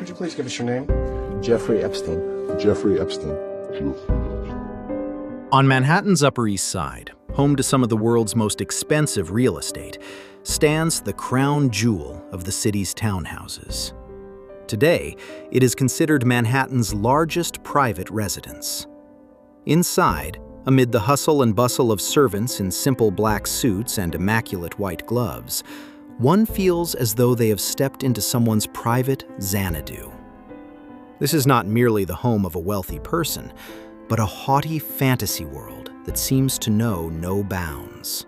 Could you please give us your name? Jeffrey Epstein. Jeffrey Epstein. On Manhattan's Upper East Side, home to some of the world's most expensive real estate, stands the crown jewel of the city's townhouses. Today, it is considered Manhattan's largest private residence. Inside, amid the hustle and bustle of servants in simple black suits and immaculate white gloves, one feels as though they have stepped into someone's private Xanadu. This is not merely the home of a wealthy person, but a haughty fantasy world that seems to know no bounds.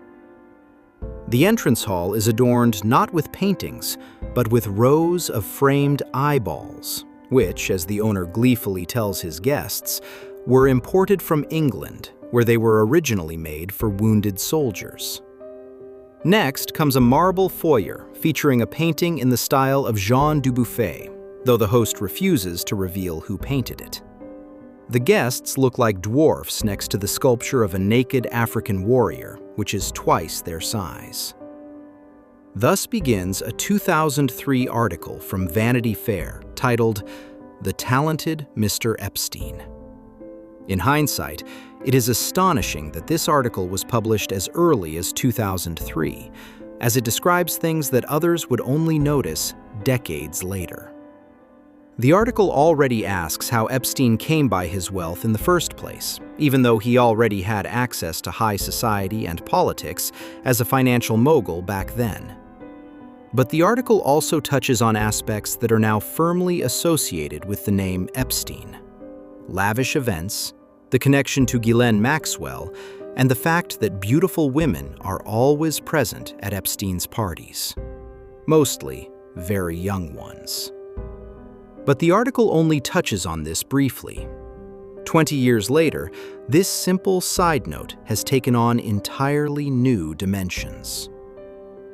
The entrance hall is adorned not with paintings, but with rows of framed eyeballs, which, as the owner gleefully tells his guests, were imported from England, where they were originally made for wounded soldiers. Next comes a marble foyer featuring a painting in the style of Jean Dubuffet, though the host refuses to reveal who painted it. The guests look like dwarfs next to the sculpture of a naked African warrior, which is twice their size. Thus begins a 2003 article from Vanity Fair titled, "The Talented Mr. Epstein." In hindsight, it is astonishing that this article was published as early as 2003, as it describes things that others would only notice decades later. The article already asks how Epstein came by his wealth in the first place, even though he already had access to high society and politics as a financial mogul back then. But the article also touches on aspects that are now firmly associated with the name Epstein: lavish events, the connection to Ghislaine Maxwell, and the fact that beautiful women are always present at Epstein's parties. Mostly very young ones. But the article only touches on this briefly. 20 years later, this simple side note has taken on entirely new dimensions.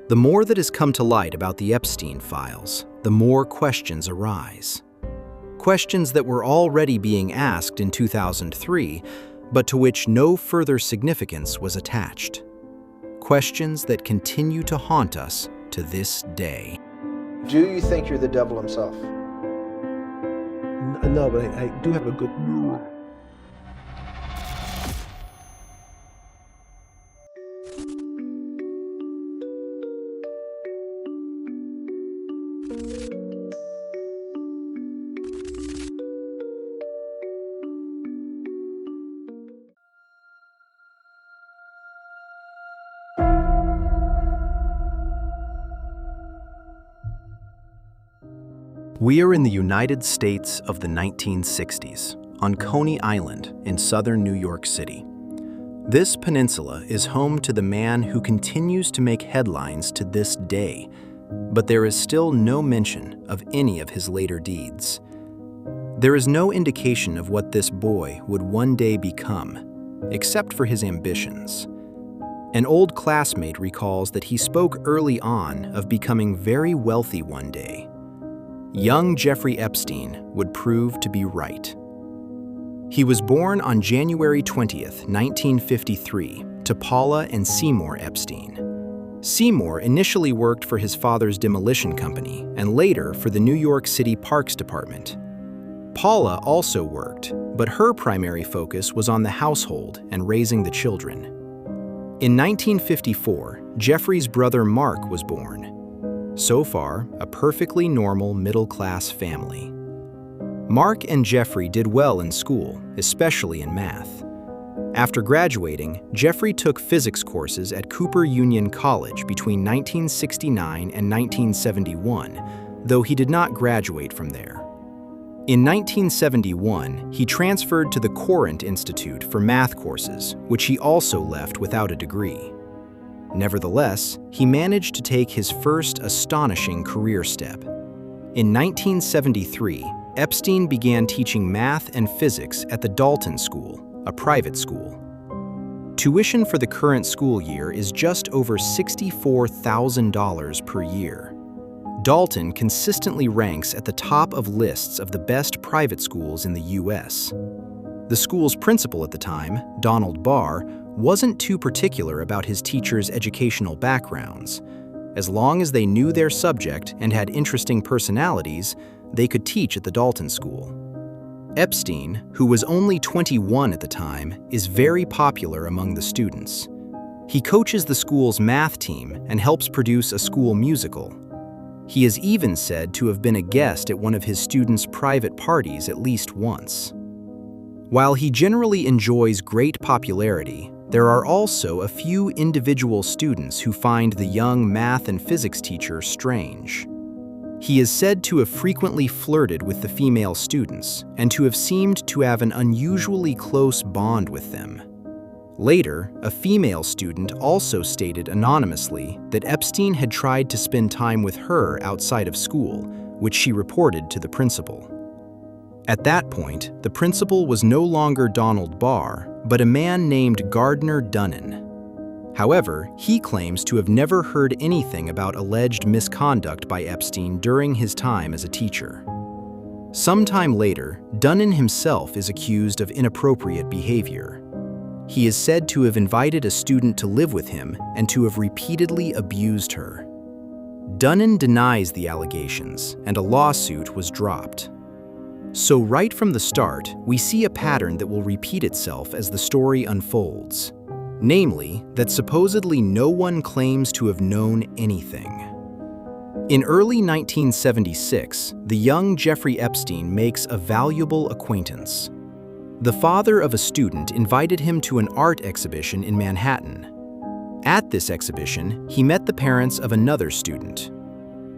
The more that has come to light about the Epstein files, the more questions arise. Questions that were already being asked in 2003, but to which no further significance was attached. Questions that continue to haunt us to this day. Do you think you're the devil himself? No, but I do have a good... We are in the United States of the 1960s, on Coney Island in southern New York City. This peninsula is home to the man who continues to make headlines to this day, but there is still no mention of any of his later deeds. There is no indication of what this boy would one day become, except for his ambitions. An old classmate recalls that he spoke early on of becoming very wealthy one day. Young Jeffrey Epstein would prove to be right. He was born on January 20th, 1953, to Paula and Seymour Epstein. Seymour initially worked for his father's demolition company and later for the New York City Parks Department. Paula also worked, but her primary focus was on the household and raising the children. In 1954, Jeffrey's brother Mark was born. So far, a perfectly normal middle-class family. Mark and Jeffrey did well in school, especially in math. After graduating, Jeffrey took physics courses at Cooper Union College between 1969 and 1971, though he did not graduate from there. In 1971, he transferred to the Courant Institute for math courses, which he also left without a degree. Nevertheless, he managed to take his first astonishing career step. In 1973, Epstein began teaching math and physics at the Dalton School, a private school. Tuition for the current school year is just over $64,000 per year. Dalton consistently ranks at the top of lists of the best private schools in the U.S. The school's principal at the time, Donald Barr, wasn't too particular about his teachers' educational backgrounds. As long as they knew their subject and had interesting personalities, they could teach at the Dalton School. Epstein, who was only 21 at the time, is very popular among the students. He coaches the school's math team and helps produce a school musical. He is even said to have been a guest at one of his students' private parties at least once. While he generally enjoys great popularity, there are also a few individual students who find the young math and physics teacher strange. He is said to have frequently flirted with the female students and to have seemed to have an unusually close bond with them. Later, a female student also stated anonymously that Epstein had tried to spend time with her outside of school, which she reported to the principal. At that point, the principal was no longer Donald Barr, but a man named Gardner Dunnan. However, he claims to have never heard anything about alleged misconduct by Epstein during his time as a teacher. Sometime later, Dunnan himself is accused of inappropriate behavior. He is said to have invited a student to live with him and to have repeatedly abused her. Dunnan denies the allegations, and a lawsuit was dropped. So right from the start, we see a pattern that will repeat itself as the story unfolds. Namely, that supposedly no one claims to have known anything. In early 1976, the young Jeffrey Epstein makes a valuable acquaintance. The father of a student invited him to an art exhibition in Manhattan. At this exhibition, he met the parents of another student.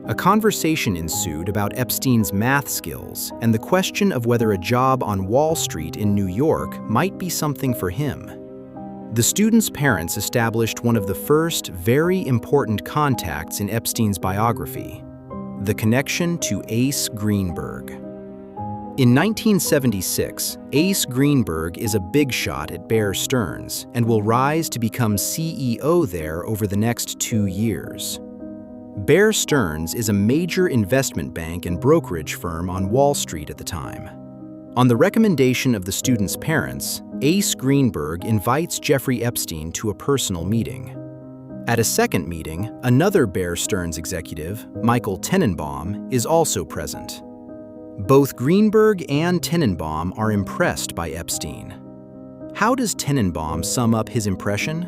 A conversation ensued about Epstein's math skills and the question of whether a job on Wall Street in New York might be something for him. The student's parents established one of the first very important contacts in Epstein's biography, the connection to Ace Greenberg. In 1976, Ace Greenberg is a big shot at Bear Stearns and will rise to become CEO there over the next 2 years. Bear Stearns is a major investment bank and brokerage firm on Wall Street at the time. On the recommendation of the student's parents, Ace Greenberg invites Jeffrey Epstein to a personal meeting. At a second meeting, another Bear Stearns executive, Michael Tenenbaum, is also present. Both Greenberg and Tenenbaum are impressed by Epstein. How does Tenenbaum sum up his impression?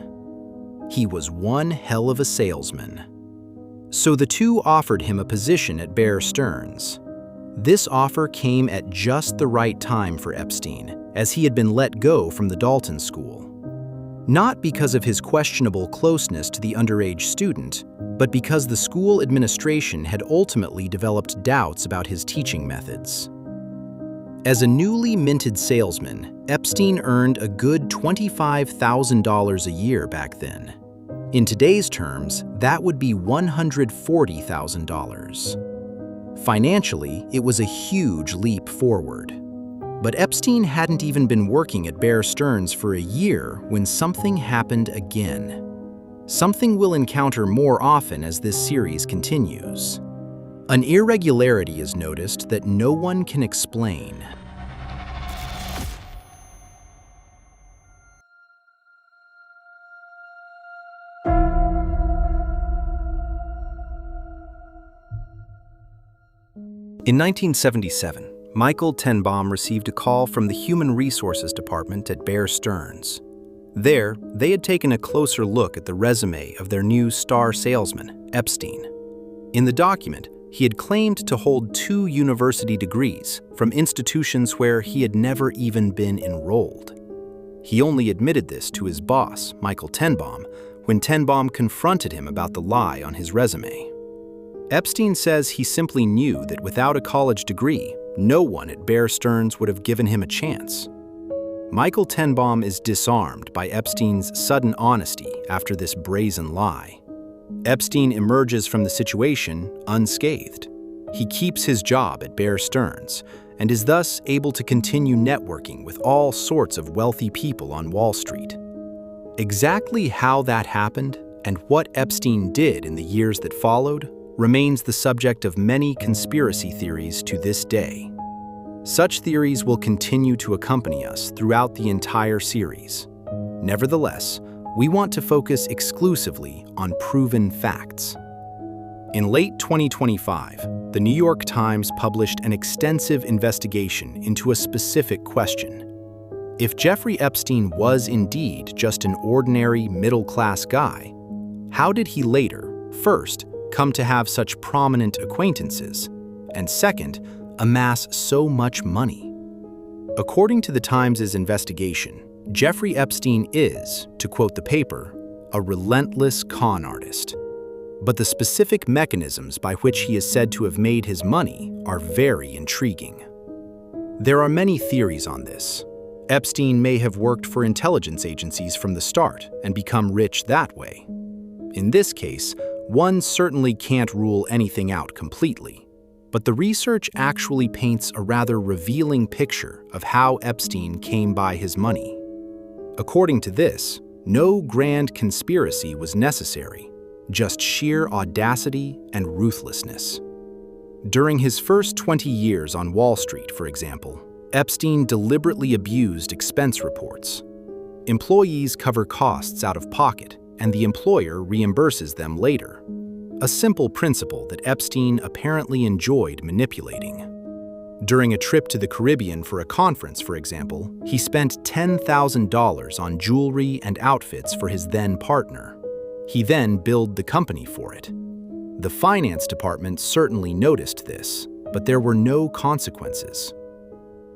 He was one hell of a salesman. So the two offered him a position at Bear Stearns. This offer came at just the right time for Epstein, as he had been let go from the Dalton School. Not because of his questionable closeness to the underage student, but because the school administration had ultimately developed doubts about his teaching methods. As a newly minted salesman, Epstein earned a good $25,000 a year back then. In today's terms, that would be $140,000. Financially, it was a huge leap forward. But Epstein hadn't even been working at Bear Stearns for a year when something happened again. Something we'll encounter more often as this series continues. An irregularity is noticed that no one can explain. In 1977, Michael Tenenbaum received a call from the Human Resources Department at Bear Stearns. There, they had taken a closer look at the resume of their new star salesman, Epstein. In the document, he had claimed to hold 2 university degrees from institutions where he had never even been enrolled. He only admitted this to his boss, Michael Tenenbaum, when Tenenbaum confronted him about the lie on his resume. Epstein says he simply knew that without a college degree, no one at Bear Stearns would have given him a chance. Michael Tenenbaum is disarmed by Epstein's sudden honesty after this brazen lie. Epstein emerges from the situation unscathed. He keeps his job at Bear Stearns and is thus able to continue networking with all sorts of wealthy people on Wall Street. Exactly how that happened and what Epstein did in the years that followed remains the subject of many conspiracy theories to this day. Such theories will continue to accompany us throughout the entire series. Nevertheless, we want to focus exclusively on proven facts. In late 2025, the New York Times published an extensive investigation into a specific question. If Jeffrey Epstein was indeed just an ordinary middle-class guy, how did he later, first, come to have such prominent acquaintances, and second, amass so much money? According to the Times' investigation, Jeffrey Epstein is, to quote the paper, a relentless con artist. But the specific mechanisms by which he is said to have made his money are very intriguing. There are many theories on this. Epstein may have worked for intelligence agencies from the start and become rich that way. In this case, one certainly can't rule anything out completely, but the research actually paints a rather revealing picture of how Epstein came by his money. According to this, no grand conspiracy was necessary, just sheer audacity and ruthlessness. During his first 20 years on Wall Street, for example, Epstein deliberately abused expense reports. Employees cover costs out of pocket, and the employer reimburses them later. A simple principle that Epstein apparently enjoyed manipulating. During a trip to the Caribbean for a conference, for example, he spent $10,000 on jewelry and outfits for his then partner. He then billed the company for it. The finance department certainly noticed this, but there were no consequences.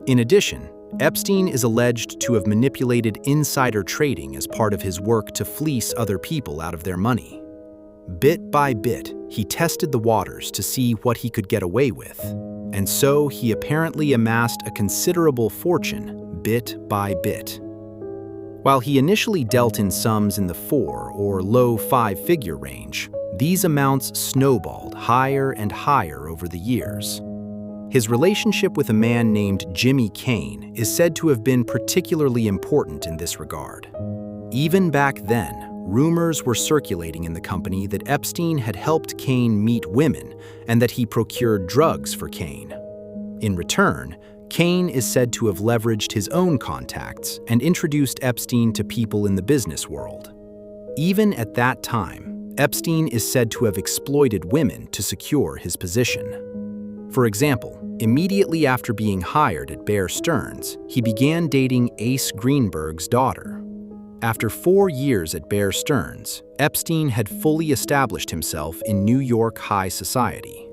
In addition, Epstein is alleged to have manipulated insider trading as part of his work to fleece other people out of their money. Bit by bit, he tested the waters to see what he could get away with, and so he apparently amassed a considerable fortune bit by bit. While he initially dealt in sums in the 4 or low 5-figure range, these amounts snowballed higher and higher over the years. His relationship with a man named Jimmy Kane is said to have been particularly important in this regard. Even back then, rumors were circulating in the company that Epstein had helped Kane meet women and that he procured drugs for Kane. In return, Kane is said to have leveraged his own contacts and introduced Epstein to people in the business world. Even at that time, Epstein is said to have exploited women to secure his position. For example, immediately after being hired at Bear Stearns, he began dating Ace Greenberg's daughter. After 4 years at Bear Stearns, Epstein had fully established himself in New York high society.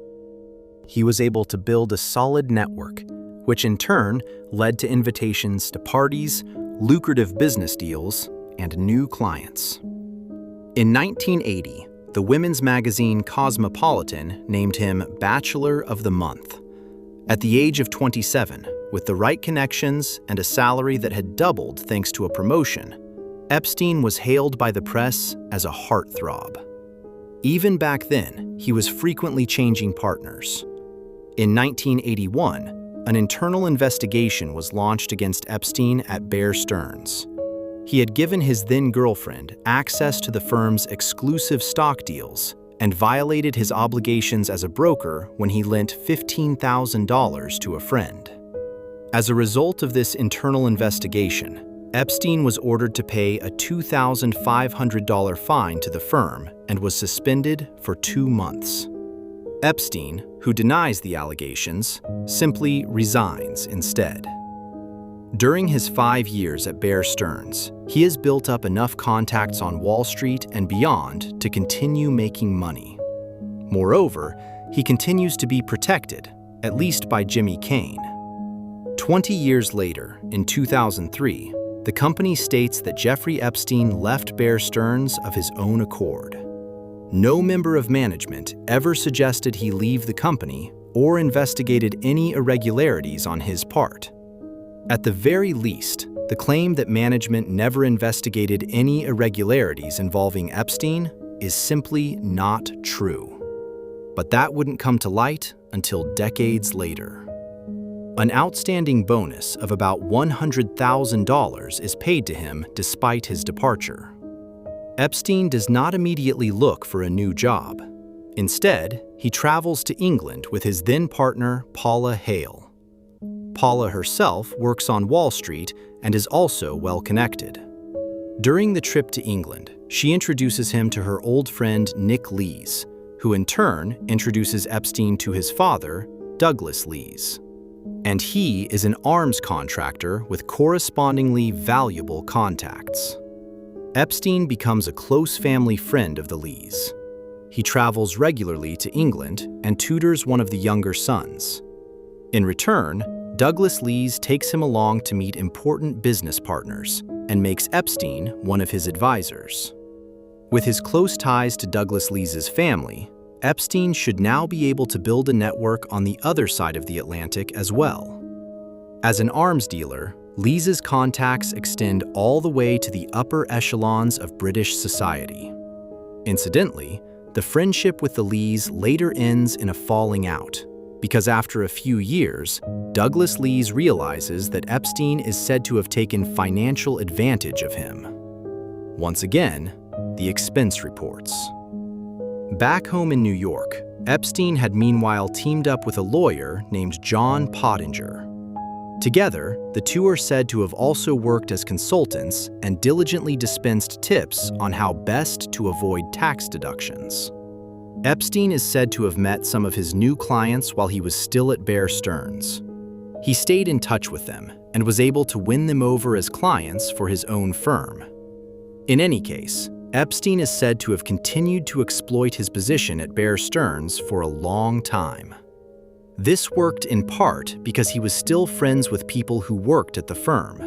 He was able to build a solid network, which in turn led to invitations to parties, lucrative business deals, and new clients. In 1980, the women's magazine Cosmopolitan named him Bachelor of the Month. At the age of 27, with the right connections and a salary that had doubled thanks to a promotion, Epstein was hailed by the press as a heartthrob. Even back then, he was frequently changing partners. In 1981, an internal investigation was launched against Epstein at Bear Stearns. He had given his then girlfriend access to the firm's exclusive stock deals and violated his obligations as a broker when he lent $15,000 to a friend. As a result of this internal investigation, Epstein was ordered to pay a $2,500 fine to the firm and was suspended for 2 months. Epstein, who denies the allegations, simply resigns instead. During his 5 years at Bear Stearns, he has built up enough contacts on Wall Street and beyond to continue making money. Moreover, he continues to be protected, at least by Jimmy Kane. 20 years later, in 2003, the company states that Jeffrey Epstein left Bear Stearns of his own accord. No member of management ever suggested he leave the company or investigated any irregularities on his part. At the very least, the claim that management never investigated any irregularities involving Epstein is simply not true. But that wouldn't come to light until decades later. An outstanding bonus of about $100,000 is paid to him despite his departure. Epstein does not immediately look for a new job. Instead, he travels to England with his then partner, Paula Hale. Paula herself works on Wall Street and is also well-connected. During the trip to England, she introduces him to her old friend Nick Lees, who in turn introduces Epstein to his father, Douglas Lees. And he is an arms contractor with correspondingly valuable contacts. Epstein becomes a close family friend of the Lees. He travels regularly to England and tutors one of the younger sons. In return, Douglas Lees takes him along to meet important business partners and makes Epstein one of his advisors. With his close ties to Douglas Lees's family, Epstein should now be able to build a network on the other side of the Atlantic as well. As an arms dealer, Lees's contacts extend all the way to the upper echelons of British society. Incidentally, the friendship with the Lees later ends in a falling out, because after a few years, Douglas Lees realizes that Epstein is said to have taken financial advantage of him. Once again, the expense reports. Back home in New York, Epstein had meanwhile teamed up with a lawyer named John Pottinger. Together, the two are said to have also worked as consultants and diligently dispensed tips on how best to avoid tax deductions. Epstein is said to have met some of his new clients while he was still at Bear Stearns. He stayed in touch with them and was able to win them over as clients for his own firm. In any case, Epstein is said to have continued to exploit his position at Bear Stearns for a long time. This worked in part because he was still friends with people who worked at the firm.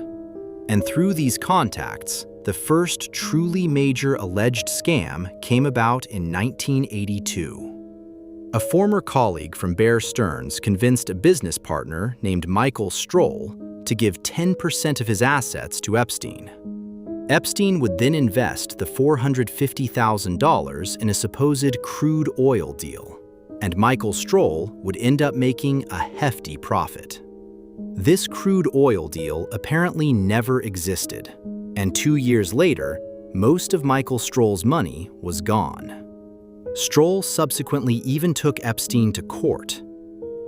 And through these contacts, the first truly major alleged scam came about in 1982. A former colleague from Bear Stearns convinced a business partner named Michael Stroll to give 10% of his assets to Epstein. Epstein would then invest the $450,000 in a supposed crude oil deal, and Michael Stroll would end up making a hefty profit. This crude oil deal apparently never existed, and 2 years later, most of Michael Stroll's money was gone. Stroll subsequently even took Epstein to court.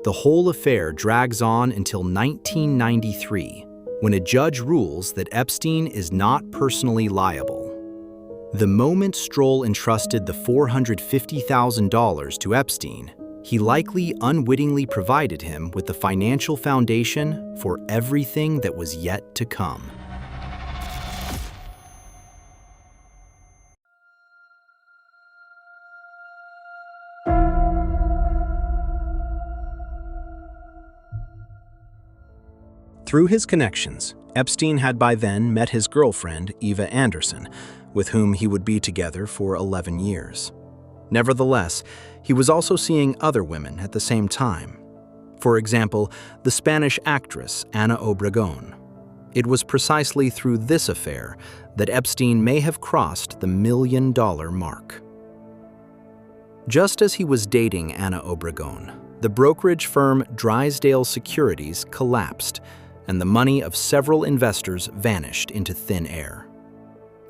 The whole affair drags on until 1993, when a judge rules that Epstein is not personally liable. The moment Stroll entrusted the $450,000 to Epstein, he likely unwittingly provided him with the financial foundation for everything that was yet to come. Through his connections, Epstein had by then met his girlfriend, Eva Anderson, with whom he would be together for 11 years. Nevertheless, he was also seeing other women at the same time. For example, the Spanish actress Ana Obregón. It was precisely through this affair that Epstein may have crossed the $1 million mark. Just as he was dating Ana Obregón, the brokerage firm Drysdale Securities collapsed, and the money of several investors vanished into thin air.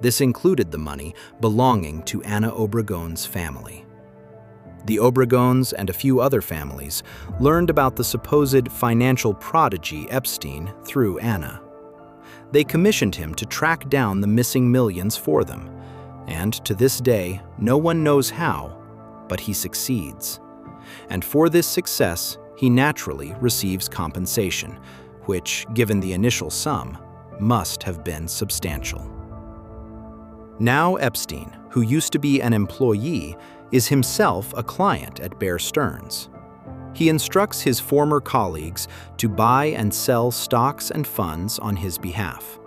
This included the money belonging to Ana Obregón's family. The Obregóns and a few other families learned about the supposed financial prodigy Epstein through Ana. They commissioned him to track down the missing millions for them, and to this day, no one knows how, but he succeeds. And for this success, he naturally receives compensation, which, given the initial sum, must have been substantial. Now Epstein, who used to be an employee, is himself a client at Bear Stearns. He instructs his former colleagues to buy and sell stocks and funds on his behalf.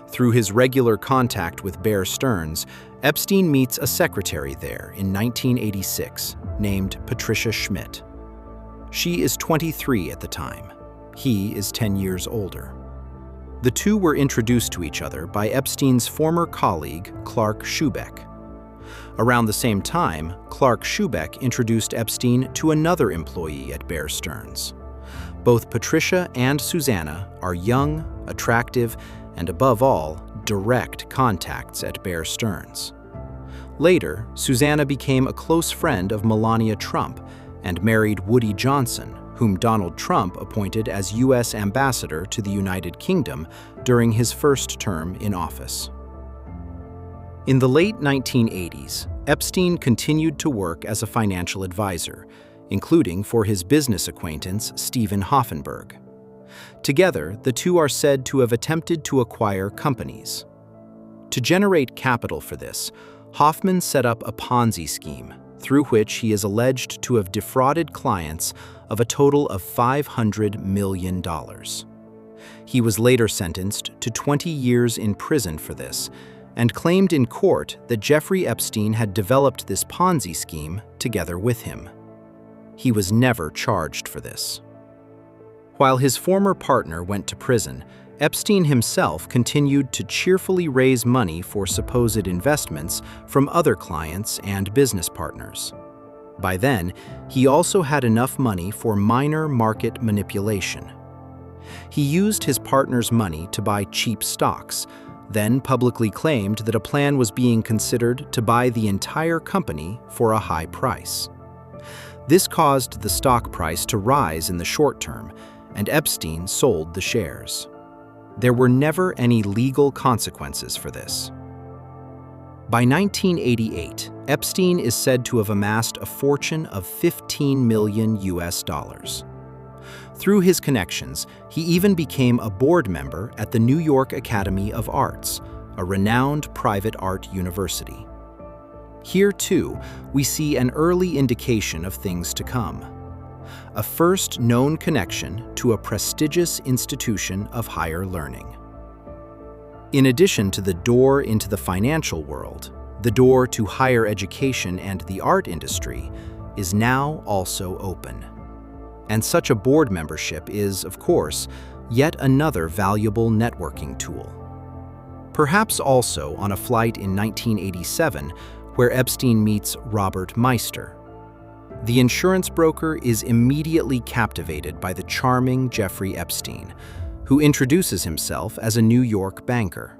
Through his regular contact with Bear Stearns, Epstein meets a secretary there in 1986 named Patricia Schmidt. She is 23 at the time. He is 10 years older. The two were introduced to each other by Epstein's former colleague, Clark Schubeck. Around the same time, Clark Schubeck introduced Epstein to another employee at Bear Stearns. Both Patricia and Susanna are young, attractive, and above all, direct contacts at Bear Stearns. Later, Susanna became a close friend of Melania Trump and married Woody Johnson, whom Donald Trump appointed as U.S. ambassador to the United Kingdom during his first term in office. In the late 1980s, Epstein continued to work as a financial advisor, including for his business acquaintance Stephen Hoffenberg. Together, the two are said to have attempted to acquire companies. To generate capital for this, Hoffman set up a Ponzi scheme through which he is alleged to have defrauded clients of a total of $500 million. He was later sentenced to 20 years in prison for this and claimed in court that Jeffrey Epstein had developed this Ponzi scheme together with him. He was never charged for this. While his former partner went to prison, Epstein himself continued to cheerfully raise money for supposed investments from other clients and business partners. By then, he also had enough money for minor market manipulation. He used his partner's money to buy cheap stocks, then publicly claimed that a plan was being considered to buy the entire company for a high price. This caused the stock price to rise in the short term, and Epstein sold the shares. There were never any legal consequences for this. By 1988, Epstein is said to have amassed a fortune of $15 million. Through his connections, he even became a board member at the New York Academy of Arts, a renowned private art university. Here, too, we see an early indication of things to come. A first known connection to a prestigious institution of higher learning. In addition to the door into the financial world, the door to higher education and the art industry is now also open. And such a board membership is, of course, yet another valuable networking tool. Perhaps also on a flight in 1987, where Epstein meets Robert Meister. The insurance broker is immediately captivated by the charming Jeffrey Epstein, who introduces himself as a New York banker.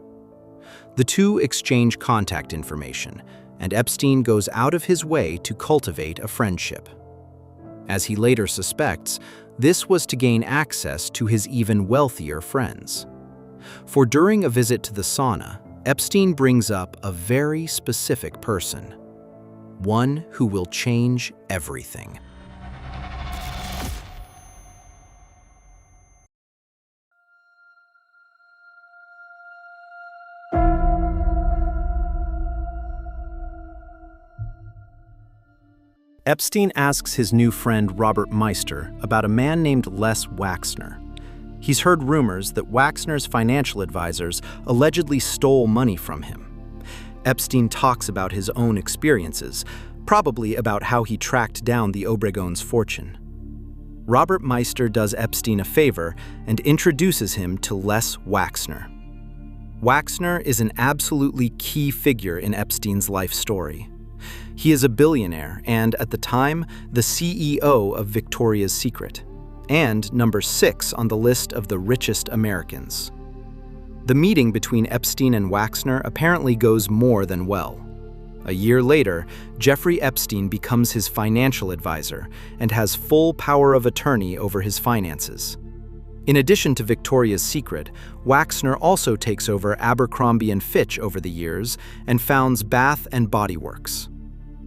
The two exchange contact information, and Epstein goes out of his way to cultivate a friendship. As he later suspects, this was to gain access to his even wealthier friends. For during a visit to the sauna, Epstein brings up a very specific person. One who will change everything. Epstein asks his new friend Robert Meister about a man named Les Wexner. He's heard rumors that Wexner's financial advisors allegedly stole money from him. Epstein talks about his own experiences, probably about how he tracked down the Obregon's fortune. Robert Meister does Epstein a favor and introduces him to Les Wexner. Wexner is an absolutely key figure in Epstein's life story. He is a billionaire and, at the time, the CEO of Victoria's Secret, and number 6 on the list of the richest Americans. The meeting between Epstein and Wexner apparently goes more than well. A year later, Jeffrey Epstein becomes his financial advisor and has full power of attorney over his finances. In addition to Victoria's Secret, Wexner also takes over Abercrombie & Fitch over the years and founds Bath & Body Works.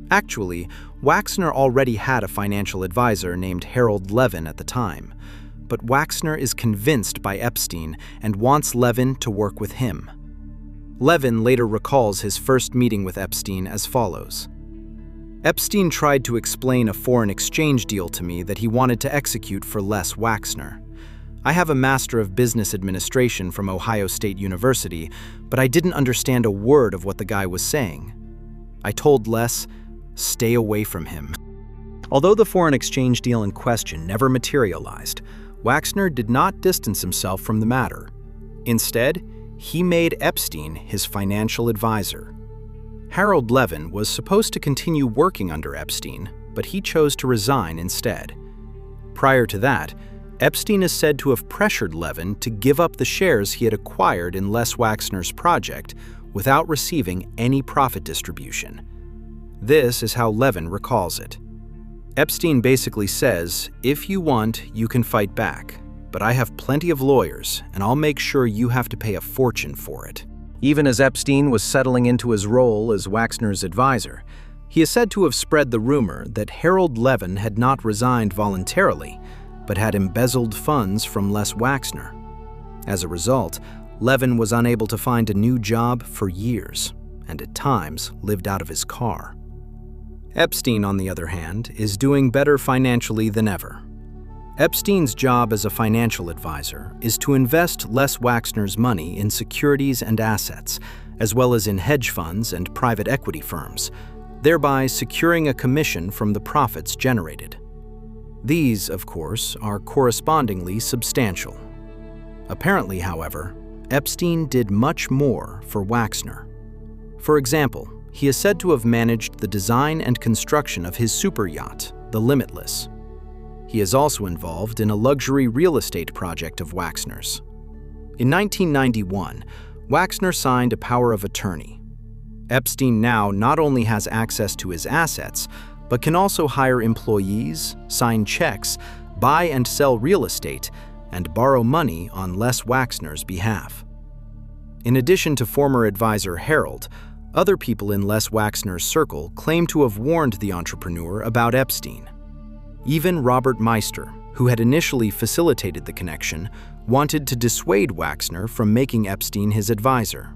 Actually, Wexner already had a financial advisor named Harold Levin at the time, but Wexner is convinced by Epstein and wants Levin to work with him. Levin later recalls his first meeting with Epstein as follows. Epstein tried to explain a foreign exchange deal to me that he wanted to execute for Les Wexner. I have a Master of Business Administration from Ohio State University, but I didn't understand a word of what the guy was saying. I told Les, stay away from him. Although the foreign exchange deal in question never materialized, Wexner did not distance himself from the matter. Instead, he made Epstein his financial advisor. Harold Levin was supposed to continue working under Epstein, but he chose to resign instead. Prior to that, Epstein is said to have pressured Levin to give up the shares he had acquired in Les Wexner's project without receiving any profit distribution. This is how Levin recalls it. Epstein basically says, if you want, you can fight back, but I have plenty of lawyers, and I'll make sure you have to pay a fortune for it. Even as Epstein was settling into his role as Wexner's advisor, He is said to have spread the rumor that Harold Levin had not resigned voluntarily, but had embezzled funds from Les Wexner. As a result, Levin was unable to find a new job for years, and at times lived out of his car. Epstein, on the other hand, is doing better financially than ever. Epstein's job as a financial advisor is to invest Les Wexner's money in securities and assets, as well as in hedge funds and private equity firms, thereby securing a commission from the profits generated. These, of course, are correspondingly substantial. Apparently, however, Epstein did much more for Wexner. For example, he is said to have managed the design and construction of his super yacht, the Limitless. He is also involved in a luxury real estate project of Wexner's. In 1991, Wexner signed a power of attorney. Epstein now not only has access to his assets, but can also hire employees, sign checks, buy and sell real estate, and borrow money on Les Wexner's behalf. In addition to former advisor Harold, other people in Les Wexner's circle claim to have warned the entrepreneur about Epstein. Even Robert Meister, who had initially facilitated the connection, wanted to dissuade Wexner from making Epstein his advisor.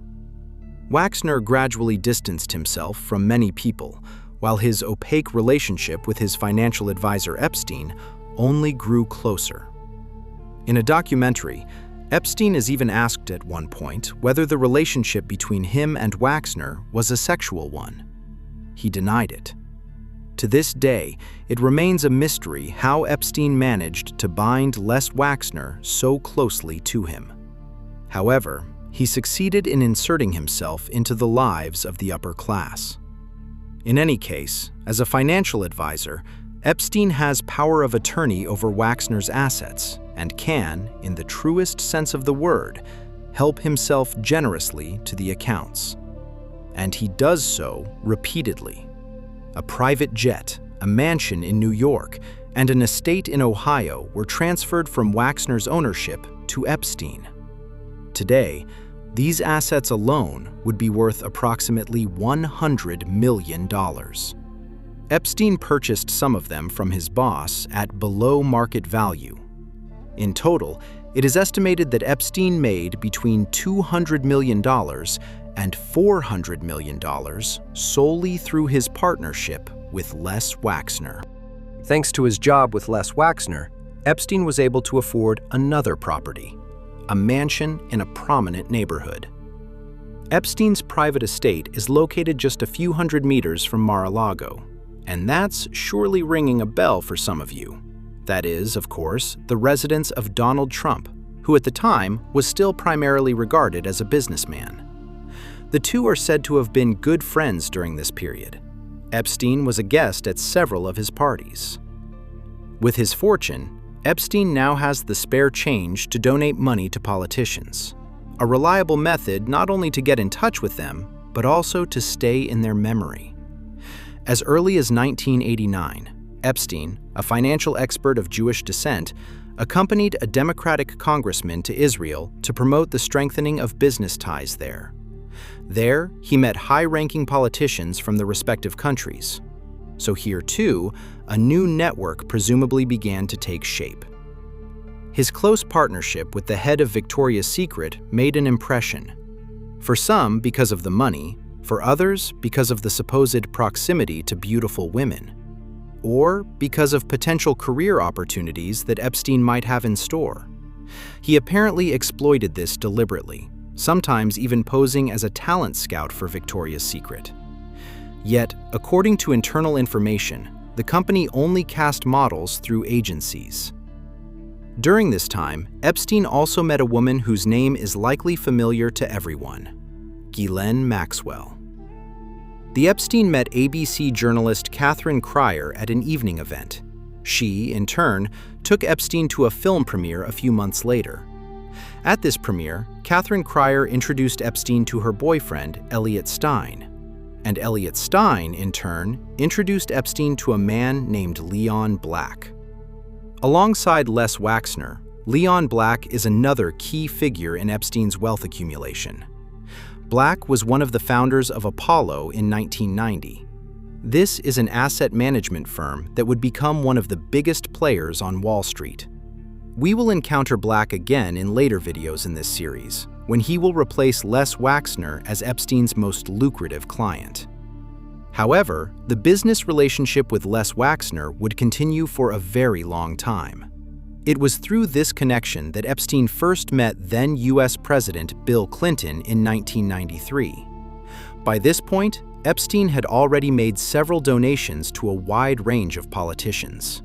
Wexner gradually distanced himself from many people, while his opaque relationship with his financial advisor Epstein only grew closer. In a documentary, Epstein is even asked at one point whether the relationship between him and Wexner was a sexual one. He denied it. To this day, it remains a mystery how Epstein managed to bind Les Wexner so closely to him. However, he succeeded in inserting himself into the lives of the upper class. In any case, as a financial advisor, Epstein has power of attorney over Wexner's assets and can, in the truest sense of the word, help himself generously to the accounts. And he does so repeatedly. A private jet, a mansion in New York, and an estate in Ohio were transferred from Wexner's ownership to Epstein. Today, these assets alone would be worth approximately $100 million. Epstein purchased some of them from his boss at below market value. In total, it is estimated that Epstein made between $200 million and $400 million solely through his partnership with Les Wexner. Thanks to his job with Les Wexner, Epstein was able to afford another property, a mansion in a prominent neighborhood. Epstein's private estate is located just a few hundred meters from Mar-a-Lago, and that's surely ringing a bell for some of you. That is, of course, the residence of Donald Trump, who at the time was still primarily regarded as a businessman. The two are said to have been good friends during this period. Epstein was a guest at several of his parties. With his fortune, Epstein now has the spare change to donate money to politicians, a reliable method not only to get in touch with them, but also to stay in their memory. As early as 1989, Epstein, a financial expert of Jewish descent, accompanied a Democratic congressman to Israel to promote the strengthening of business ties there. There, he met high-ranking politicians from the respective countries. So here, too, a new network presumably began to take shape. His close partnership with the head of Victoria's Secret made an impression. For some, because of the money, for others, because of the supposed proximity to beautiful women, or because of potential career opportunities that Epstein might have in store. He apparently exploited this deliberately, sometimes even posing as a talent scout for Victoria's Secret. Yet, according to internal information, the company only cast models through agencies. During this time, Epstein also met a woman whose name is likely familiar to everyone, Ghislaine Maxwell. The Epstein met ABC journalist Catherine Cryer at an evening event. She, in turn, took Epstein to a film premiere a few months later. At this premiere, Catherine Cryer introduced Epstein to her boyfriend, Elliot Stein. And Elliot Stein, in turn, introduced Epstein to a man named Leon Black. Alongside Les Wexner, Leon Black is another key figure in Epstein's wealth accumulation. Black was one of the founders of Apollo in 1990. This is an asset management firm that would become one of the biggest players on Wall Street. We will encounter Black again in later videos in this series, when he will replace Les Wexner as Epstein's most lucrative client. However, the business relationship with Les Wexner would continue for a very long time. It was through this connection that Epstein first met then U.S. President Bill Clinton in 1993. By this point, Epstein had already made several donations to a wide range of politicians.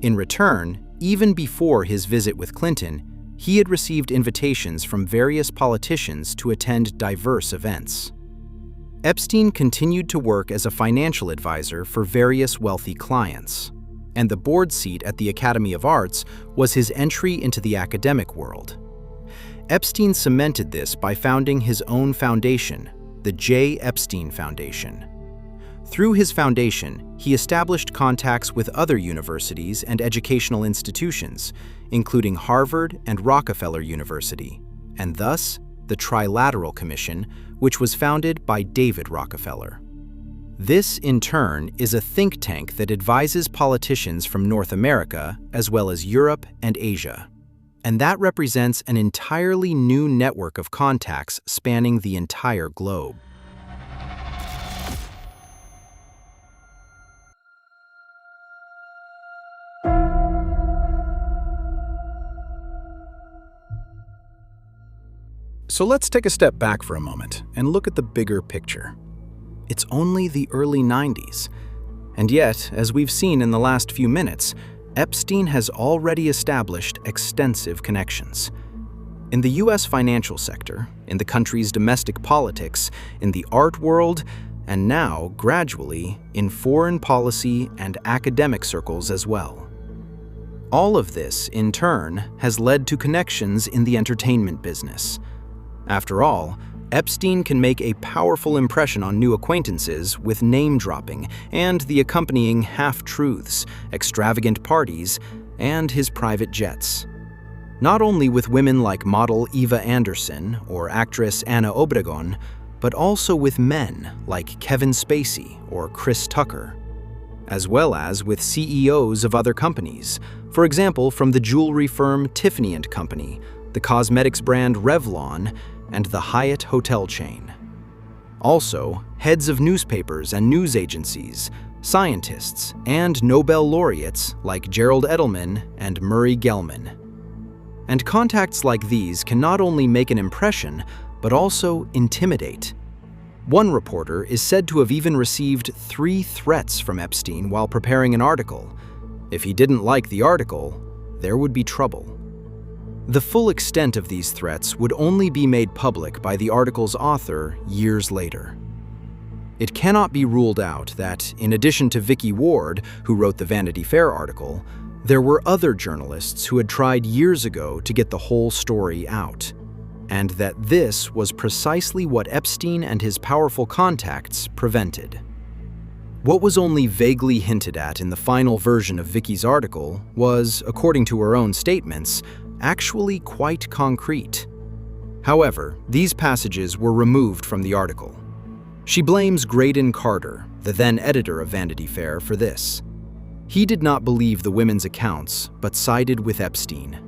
In return, even before his visit with Clinton, he had received invitations from various politicians to attend diverse events. Epstein continued to work as a financial advisor for various wealthy clients, and the board seat at the Academy of Arts was his entry into the academic world. Epstein cemented this by founding his own foundation, the J. Epstein Foundation. Through his foundation, he established contacts with other universities and educational institutions, including Harvard and Rockefeller University, and thus the Trilateral Commission, which was founded by David Rockefeller. This, in turn, is a think tank that advises politicians from North America as well as Europe and Asia. And that represents an entirely new network of contacts spanning the entire globe. So let's take a step back for a moment and look at the bigger picture. It's only the early 90s, and yet, as we've seen in the last few minutes, Epstein has already established extensive connections. In the US financial sector, in the country's domestic politics, in the art world, and now, gradually, in foreign policy and academic circles as well. All of this, in turn, has led to connections in the entertainment business. After all, Epstein can make a powerful impression on new acquaintances with name-dropping and the accompanying half-truths, extravagant parties, and his private jets. Not only with women like model Eva Anderson or actress Anna Obregon, but also with men like Kevin Spacey or Chris Tucker, as well as with CEOs of other companies, for example from the jewelry firm Tiffany & Company, the cosmetics brand Revlon, and the Hyatt hotel chain. Also, heads of newspapers and news agencies, scientists, and Nobel laureates like Gerald Edelman and Murray Gell-Mann. And contacts like these can not only make an impression, but also intimidate. One reporter is said to have even received 3 threats from Epstein while preparing an article. If he didn't like the article, there would be trouble. The full extent of these threats would only be made public by the article's author years later. It cannot be ruled out that, in addition to Vicky Ward, who wrote the Vanity Fair article, there were other journalists who had tried years ago to get the whole story out, and that this was precisely what Epstein and his powerful contacts prevented. What was only vaguely hinted at in the final version of Vicky's article was, according to her own statements, actually quite concrete. However, these passages were removed from the article. She blames Graydon Carter, the then editor of Vanity Fair, for this. He did not believe the women's accounts, but sided with Epstein.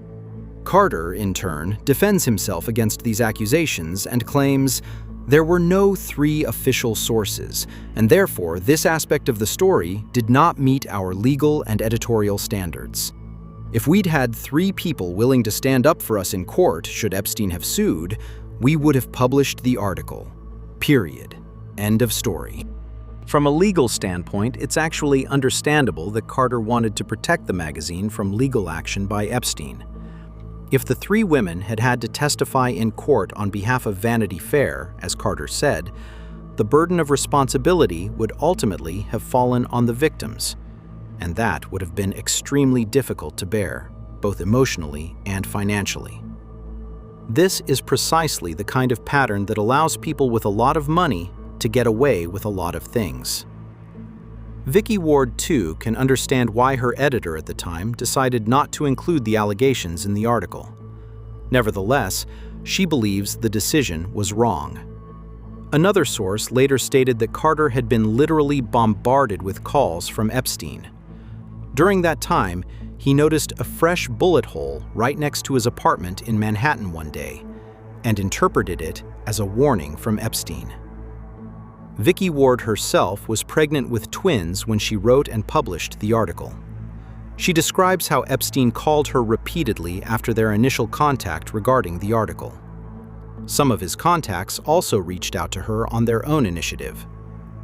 Carter, in turn, defends himself against these accusations and claims there were no 3 official sources, and therefore this aspect of the story did not meet our legal and editorial standards. If we'd had 3 people willing to stand up for us in court should Epstein have sued, we would have published the article. Period. End of story. From a legal standpoint, it's actually understandable that Carter wanted to protect the magazine from legal action by Epstein. If the 3 women had had to testify in court on behalf of Vanity Fair, as Carter said, the burden of responsibility would ultimately have fallen on the victims, and that would have been extremely difficult to bear, both emotionally and financially. This is precisely the kind of pattern that allows people with a lot of money to get away with a lot of things. Vicky Ward, too, can understand why her editor at the time decided not to include the allegations in the article. Nevertheless, she believes the decision was wrong. Another source later stated that Carter had been literally bombarded with calls from Epstein. During that time, he noticed a fresh bullet hole right next to his apartment in Manhattan one day and interpreted it as a warning from Epstein. Vicky Ward herself was pregnant with twins when she wrote and published the article. She describes how Epstein called her repeatedly after their initial contact regarding the article. Some of his contacts also reached out to her on their own initiative.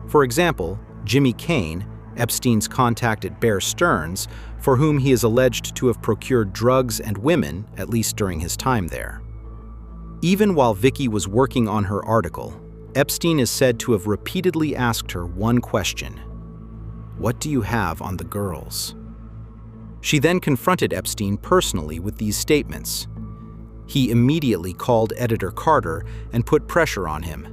For example, Jimmy Kane, Epstein's contact at Bear Stearns, for whom he is alleged to have procured drugs and women, at least during his time there. Even while Vicky was working on her article, Epstein is said to have repeatedly asked her one question: "What do you have on the girls?" She then confronted Epstein personally with these statements. He immediately called editor Carter and put pressure on him.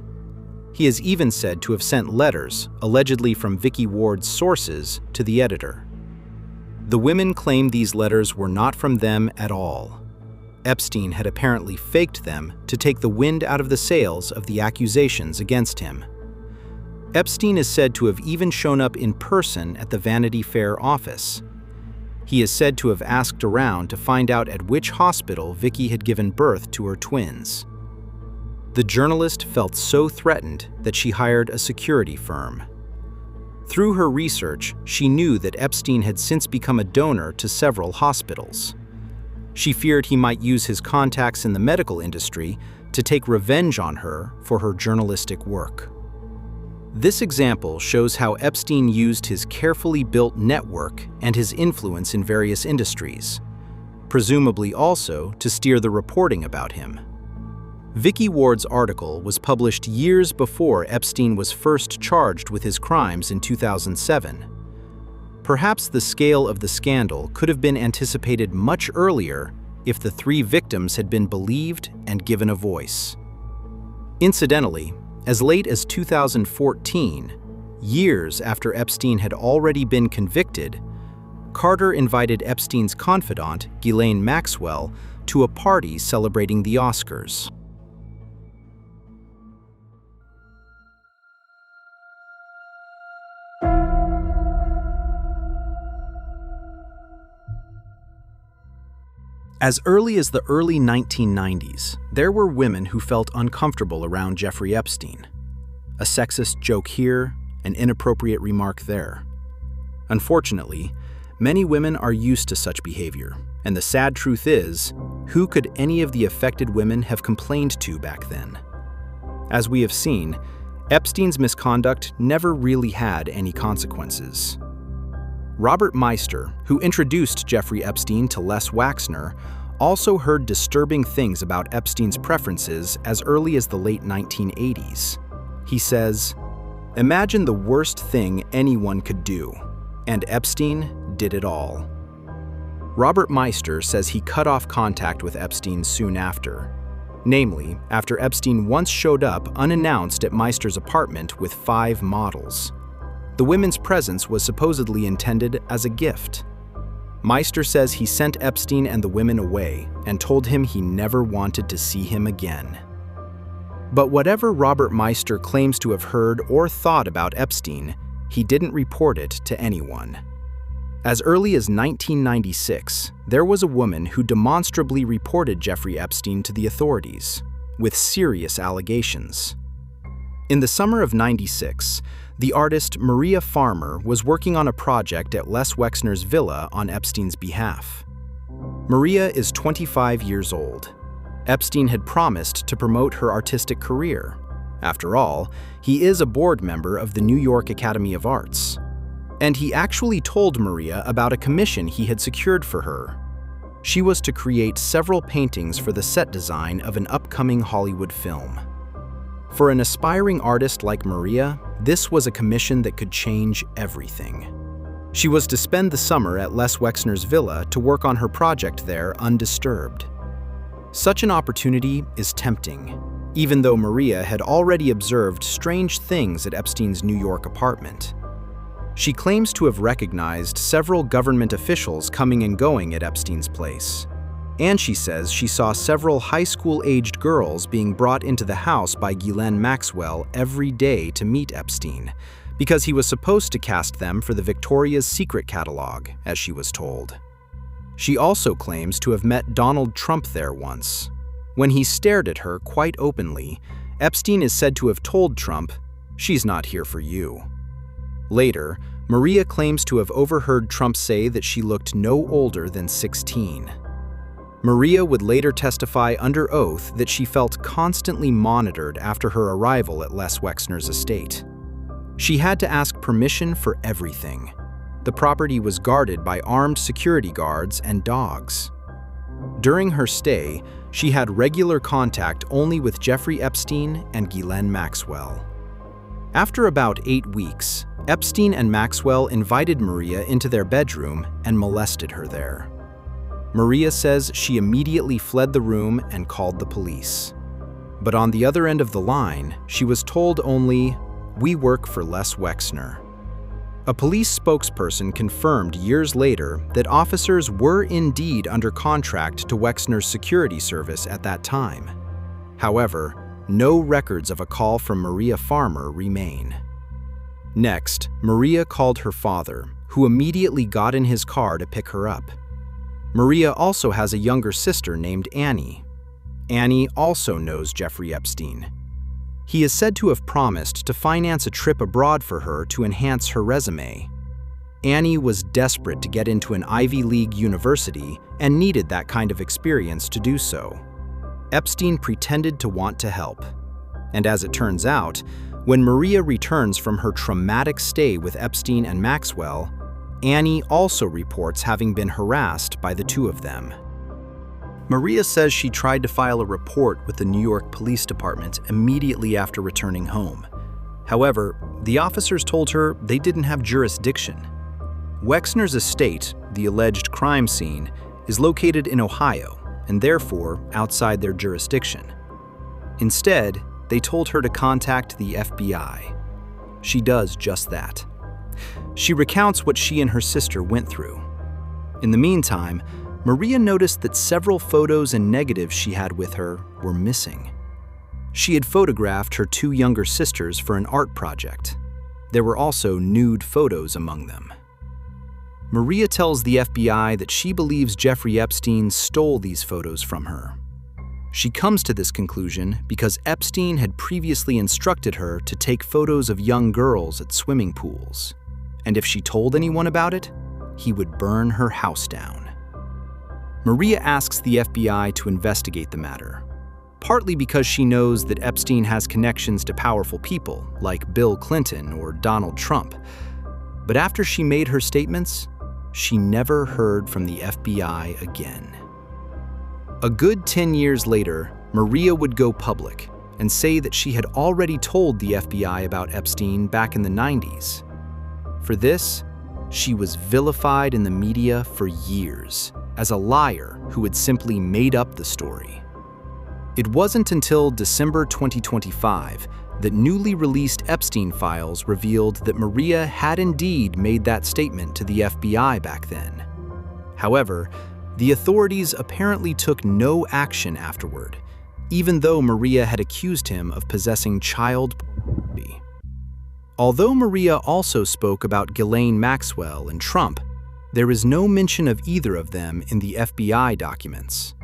He is even said to have sent letters, allegedly from Vicky Ward's sources, to the editor. The women claimed these letters were not from them at all. Epstein had apparently faked them to take the wind out of the sails of the accusations against him. Epstein is said to have even shown up in person at the Vanity Fair office. He is said to have asked around to find out at which hospital Vicky had given birth to her twins. The journalist felt so threatened that she hired a security firm. Through her research, she knew that Epstein had since become a donor to several hospitals. She feared he might use his contacts in the medical industry to take revenge on her for her journalistic work. This example shows how Epstein used his carefully built network and his influence in various industries, presumably also to steer the reporting about him. Vicky Ward's article was published years before Epstein was first charged with his crimes in 2007. Perhaps the scale of the scandal could have been anticipated much earlier if the three victims had been believed and given a voice. Incidentally, as late as 2014, years after Epstein had already been convicted, Carter invited Epstein's confidant, Ghislaine Maxwell, to a party celebrating the Oscars. As early as the early 1990s, there were women who felt uncomfortable around Jeffrey Epstein. A sexist joke here, an inappropriate remark there. Unfortunately, many women are used to such behavior, and the sad truth is, who could any of the affected women have complained to back then? As we have seen, Epstein's misconduct never really had any consequences. Robert Meister, who introduced Jeffrey Epstein to Les Wexner, also heard disturbing things about Epstein's preferences as early as the late 1980s. He says, "Imagine the worst thing anyone could do, and Epstein did it all." Robert Meister says he cut off contact with Epstein soon after. Namely, after Epstein once showed up unannounced at Meister's apartment with 5 models. The women's presence was supposedly intended as a gift. Meister says he sent Epstein and the women away and told him he never wanted to see him again. But whatever Robert Meister claims to have heard or thought about Epstein, he didn't report it to anyone. As early as 1996, there was a woman who demonstrably reported Jeffrey Epstein to the authorities, with serious allegations. In the summer of '96, the artist Maria Farmer was working on a project at Les Wexner's villa on Epstein's behalf. Maria is 25 years old. Epstein had promised to promote her artistic career. After all, he is a board member of the New York Academy of Arts. And he actually told Maria about a commission he had secured for her. She was to create several paintings for the set design of an upcoming Hollywood film. For an aspiring artist like Maria, this was a commission that could change everything. She was to spend the summer at Les Wexner's villa to work on her project there undisturbed. Such an opportunity is tempting, even though Maria had already observed strange things at Epstein's New York apartment. She claims to have recognized several government officials coming and going at Epstein's place. And she says she saw several high school-aged girls being brought into the house by Ghislaine Maxwell every day to meet Epstein, because he was supposed to cast them for the Victoria's Secret catalog, as she was told. She also claims to have met Donald Trump there once. When he stared at her quite openly, Epstein is said to have told Trump, "She's not here for you." Later, Maria claims to have overheard Trump say that she looked no older than 16. Maria would later testify under oath that she felt constantly monitored after her arrival at Les Wexner's estate. She had to ask permission for everything. The property was guarded by armed security guards and dogs. During her stay, she had regular contact only with Jeffrey Epstein and Ghislaine Maxwell. After about 8 weeks, Epstein and Maxwell invited Maria into their bedroom and molested her there. Maria says she immediately fled the room and called the police. But on the other end of the line, she was told only, "We work for Les Wexner." A police spokesperson confirmed years later that officers were indeed under contract to Wexner's security service at that time. However, no records of a call from Maria Farmer remain. Next, Maria called her father, who immediately got in his car to pick her up. Maria also has a younger sister named Annie. Annie also knows Jeffrey Epstein. He is said to have promised to finance a trip abroad for her to enhance her resume. Annie was desperate to get into an Ivy League university and needed that kind of experience to do so. Epstein pretended to want to help. And as it turns out, when Maria returns from her traumatic stay with Epstein and Maxwell, Annie also reports having been harassed by the two of them. Maria says she tried to file a report with the New York Police Department immediately after returning home. However, the officers told her they didn't have jurisdiction. Wexner's estate, the alleged crime scene, is located in Ohio and therefore outside their jurisdiction. Instead, they told her to contact the FBI. She does just that. She recounts what she and her sister went through. In the meantime, Maria noticed that several photos and negatives she had with her were missing. She had photographed her two younger sisters for an art project. There were also nude photos among them. Maria tells the FBI that she believes Jeffrey Epstein stole these photos from her. She comes to this conclusion because Epstein had previously instructed her to take photos of young girls at swimming pools. And if she told anyone about it, he would burn her house down. Maria asks the FBI to investigate the matter, partly because she knows that Epstein has connections to powerful people like Bill Clinton or Donald Trump. But after she made her statements, she never heard from the FBI again. A good 10 years later, Maria would go public and say that she had already told the FBI about Epstein back in the 90s. For this, she was vilified in the media for years as a liar who had simply made up the story. It wasn't until December 2025 that newly released Epstein files revealed that Maria had indeed made that statement to the FBI back then. However, the authorities apparently took no action afterward, even though Maria had accused him of possessing child pornography. Although Maria also spoke about Ghislaine Maxwell and Trump, there is no mention of either of them in the FBI documents.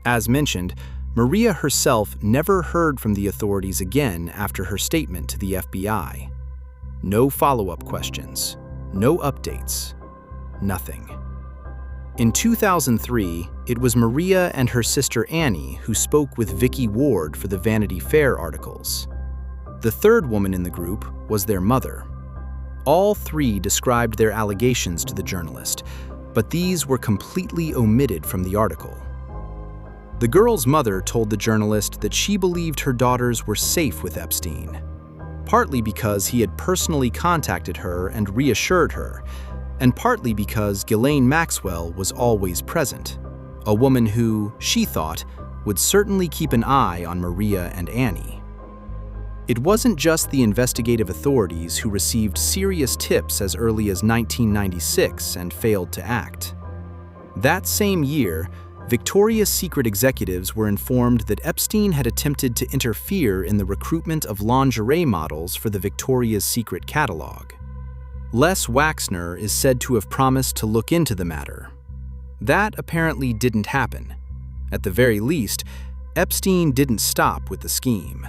As mentioned, Maria herself never heard from the authorities again after her statement to the FBI. No follow-up questions, no updates, nothing. In 2003, it was Maria and her sister Annie who spoke with Vicky Ward for the Vanity Fair articles. The third woman in the group was their mother. All three described their allegations to the journalist, but these were completely omitted from the article. The girl's mother told the journalist that she believed her daughters were safe with Epstein, partly because he had personally contacted her and reassured her, and partly because Ghislaine Maxwell was always present, a woman who, she thought, would certainly keep an eye on Maria and Annie. It wasn't just the investigative authorities who received serious tips as early as 1996 and failed to act. That same year, Victoria's Secret executives were informed that Epstein had attempted to interfere in the recruitment of lingerie models for the Victoria's Secret catalog. Les Wexner is said to have promised to look into the matter. That apparently didn't happen. At the very least, Epstein didn't stop with the scheme.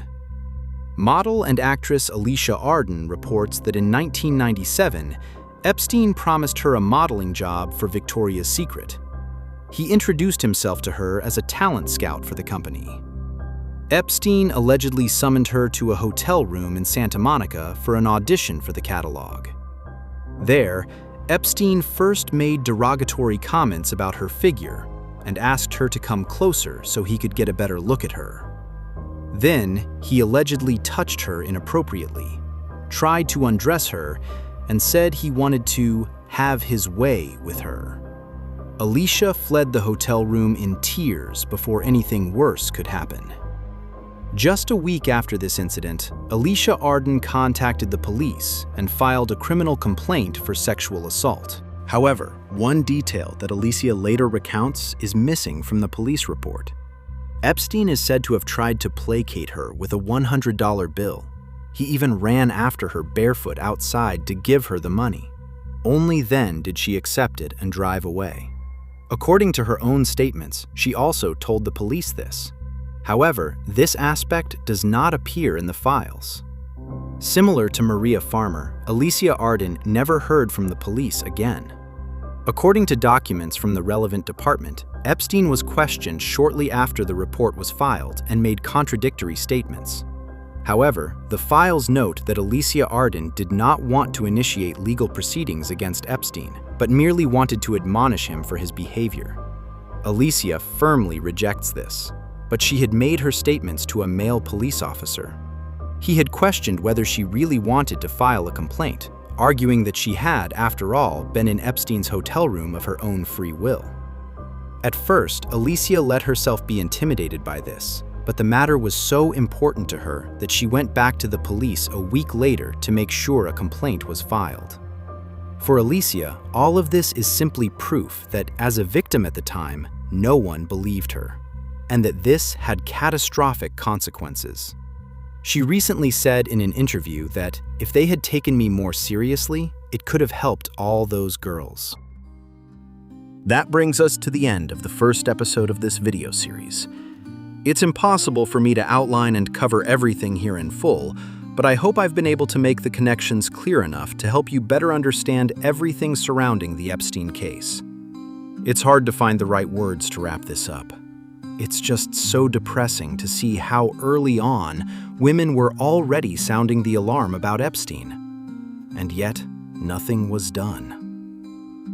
Model and actress Alicia Arden reports that in 1997, Epstein promised her a modeling job for Victoria's Secret. He introduced himself to her as a talent scout for the company. Epstein allegedly summoned her to a hotel room in Santa Monica for an audition for the catalog. There, Epstein first made derogatory comments about her figure and asked her to come closer so he could get a better look at her. Then, he allegedly touched her inappropriately, tried to undress her, and said he wanted to have his way with her. Alicia fled the hotel room in tears before anything worse could happen. Just a week after this incident, Alicia Arden contacted the police and filed a criminal complaint for sexual assault. However, one detail that Alicia later recounts is missing from the police report. Epstein is said to have tried to placate her with a $100 bill. He even ran after her barefoot outside to give her the money. Only then did she accept it and drive away. According to her own statements, she also told the police this. However, this aspect does not appear in the files. Similar to Maria Farmer, Alicia Arden never heard from the police again. According to documents from the relevant department, Epstein was questioned shortly after the report was filed and made contradictory statements. However, the files note that Alicia Arden did not want to initiate legal proceedings against Epstein, but merely wanted to admonish him for his behavior. Alicia firmly rejects this, but she had made her statements to a male police officer. He had questioned whether she really wanted to file a complaint, arguing that she had, after all, been in Epstein's hotel room of her own free will. At first, Alicia let herself be intimidated by this, but the matter was so important to her that she went back to the police a week later to make sure a complaint was filed. For Alicia, all of this is simply proof that, as a victim at the time, no one believed her, and that this had catastrophic consequences. She recently said in an interview that, if they had taken me more seriously, it could have helped all those girls. That brings us to the end of the first episode of this video series. It's impossible for me to outline and cover everything here in full, but I hope I've been able to make the connections clear enough to help you better understand everything surrounding the Epstein case. It's hard to find the right words to wrap this up. It's just so depressing to see how early on women were already sounding the alarm about Epstein. And yet, nothing was done.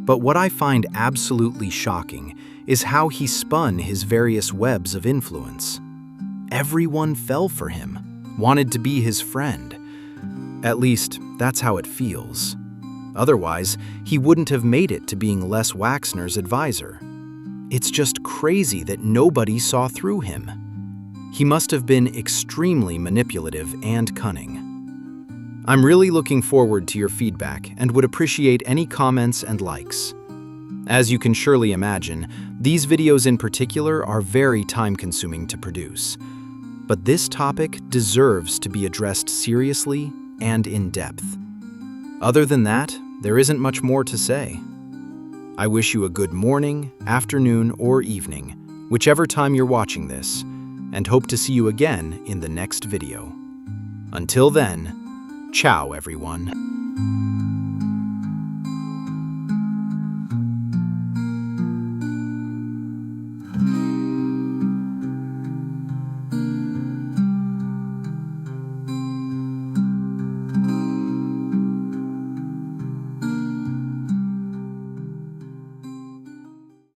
But what I find absolutely shocking is how he spun his various webs of influence. Everyone fell for him, wanted to be his friend. At least, that's how it feels. Otherwise, he wouldn't have made it to being Les Wexner's advisor. It's just crazy that nobody saw through him. He must have been extremely manipulative and cunning. I'm really looking forward to your feedback and would appreciate any comments and likes. As you can surely imagine, these videos in particular are very time-consuming to produce. But this topic deserves to be addressed seriously and in depth. Other than that, there isn't much more to say. I wish you a good morning, afternoon, or evening, whichever time you're watching this, and hope to see you again in the next video. Until then, ciao everyone.